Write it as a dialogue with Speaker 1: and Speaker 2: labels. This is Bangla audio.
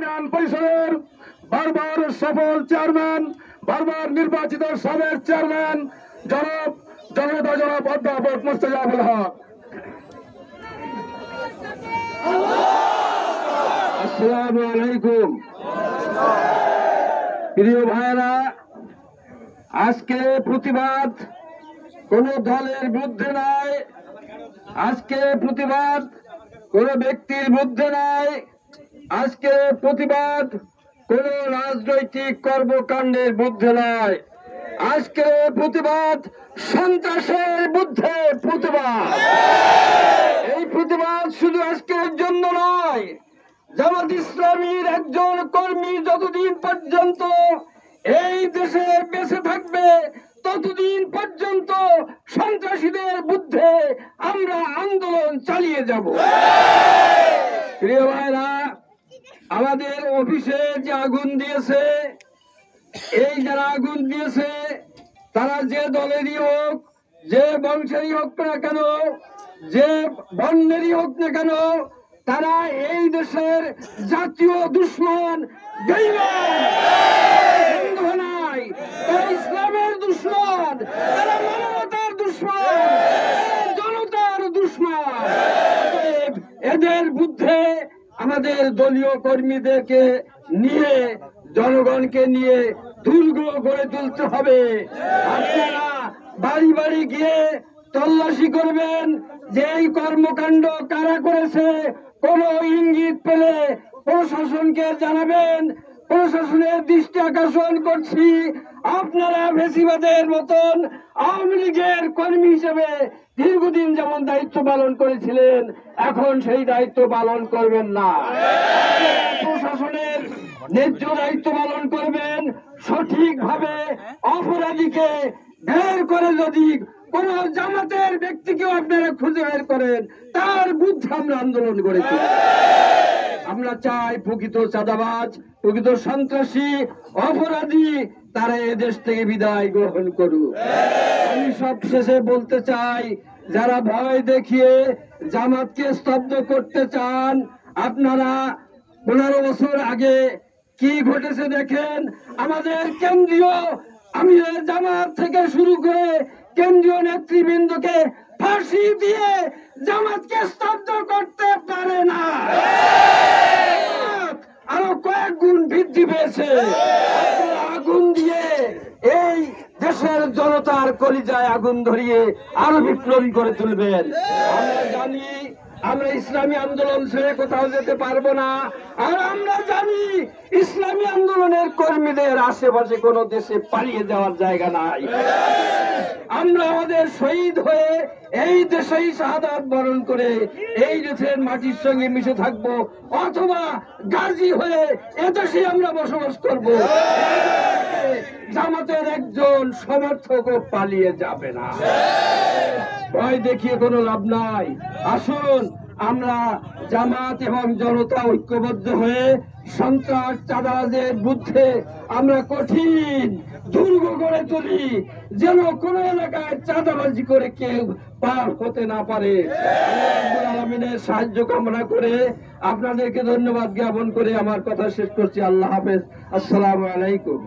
Speaker 1: ইউনিয়ন পরিষদের বারবার সফল চেয়ারম্যান, বারবার নির্বাচিত সাবেক চেয়ারম্যান জনাব অধ্যাপক মোস্তাজাবুল হক। আসসালামু আলাইকুম। প্রিয় ভাইরা, আজকে প্রতিবাদ কোন দলের বিরুদ্ধে নাই, আজকে প্রতিবাদ কোন ব্যক্তির বিরুদ্ধে নাই, আজকে প্রতিবাদ কোন রাজনৈতিক কর্মকাণ্ডের বিরুদ্ধে নয়, আজকে প্রতিবাদ সন্ত্রাসের বিরুদ্ধে প্রতিবাদ। এই প্রতিবাদ শুধু আজকের জন্য নয়, জামাত ইসলামীর একজন কর্মী যতদিন পর্যন্ত এই দেশে বেঁচে থাকবে ততদিন পর্যন্ত সন্ত্রাসীদের বিরুদ্ধে আমরা আন্দোলন চালিয়ে যাব। প্রিয় ভাইরা, আমাদের অফিসে যে আগুন দিয়েছে, এই যারা আগুন দিয়েছে তারা যে দলেরই হোক, যে বংশেরই হোক না কেন, যে বর্ণেরই হোক না কেন, তারা এই দেশের জাতীয় দুশ্মন, নাই, তারা ইসলামের দুশ্মন, তারা মানবতার দুশ্মন, জনতার দুশ্মন। এদের বিরুদ্ধে আমাদের দলীয় কর্মীদেরকে নিয়ে, জনগণকে নিয়ে দুর্গ গড়ে তুলতে হবে। আপনারা বাড়ি বাড়ি গিয়ে তল্লাশি করবেন যে এই কর্মকাণ্ড কারা করেছে। কোন ইঙ্গিত পেলে প্রশাসনকে জানাবেন। প্রশাসনের দৃষ্টি আকর্ষণ করছি, আপনারা ফ্যাসিবাদের মতন আওয়ামী লীগের কর্মী হিসেবে দীর্ঘদিন যেমন দায়িত্ব পালন করেছিলেন, এখন সেই দায়িত্ব পালন করবেন না। প্রশাসনের ন্যায্য দায়িত্ব পালন করবেন, সঠিকভাবে অপরাধীকে বের করে যদি কোন জামাতের ব্যক্তিকেও আপনারা খুঁজে বের করেন, তার বিরুদ্ধে আমরা আন্দোলন করেছি। আমরা চাই প্রকৃত চাঁদাবাজ, প্রকৃত সন্ত্রাসী, অপরাধী তারা এদেশ থেকে বিদায় গ্রহণ করুক। আমি সবশেষে বলতে চাই, যারা ভয় দেখিয়ে জামাতকে স্তব্ধ করতে চান, আপনারা 15 বছর আগে কি ঘটেছে দেখেন। আমাদের কেন্দ্রীয় আমিরের জামাত থেকে শুরু করে কেন্দ্রীয় নেতৃবৃন্দকে ফাঁসি দিয়ে জামাতকে স্তব্ধ করতে পারে না, আরো কয়েক গুণ বৃদ্ধি পেয়েছে। আগুন দিয়ে এই দেশের জনতার কলিজায় আগুন ধরিয়ে আরো বিপ্লবী করে তুলবেন। আমরা জানি আমরা ইসলামী আন্দোলন ছেড়ে কোথাও যেতে পারবো না, আর আমরা জানি ইসলামী আন্দোলনের কর্মীদের আশেপাশে কোনো দেশে পালিয়ে যাওয়ার জায়গা নাই। আমরা আমাদের শহীদ হয়ে এই দেশেই শাহাদাত বরণ করে এই দেশের মাটির সঙ্গে মিশে থাকবো, অথবা গাজী হয়ে এদেশে আমরা বসবাস করবো। জামাতের একজন সমর্থকও পালিয়ে যাবে না। ভয় দেখিয়ে কোনো লাভ নাই। আসুন আমরা জামাত এবং জনতা ঐক্যবদ্ধ হয়ে সন্ত্রাস চাঁদাবাজের বিরুদ্ধে আমরা কঠিন দুর্গ গড়ে তুলি, যেন কোন এলাকায় চাঁদাবাজি করে কেউ পার হতে না পারে। আল্লাহ আমিনের সাহায্য কামনা করে আপনাদেরকে ধন্যবাদ জ্ঞাপন করে আমার কথা শেষ করছি। আল্লাহ হাফেজ। আসসালামু আলাইকুম।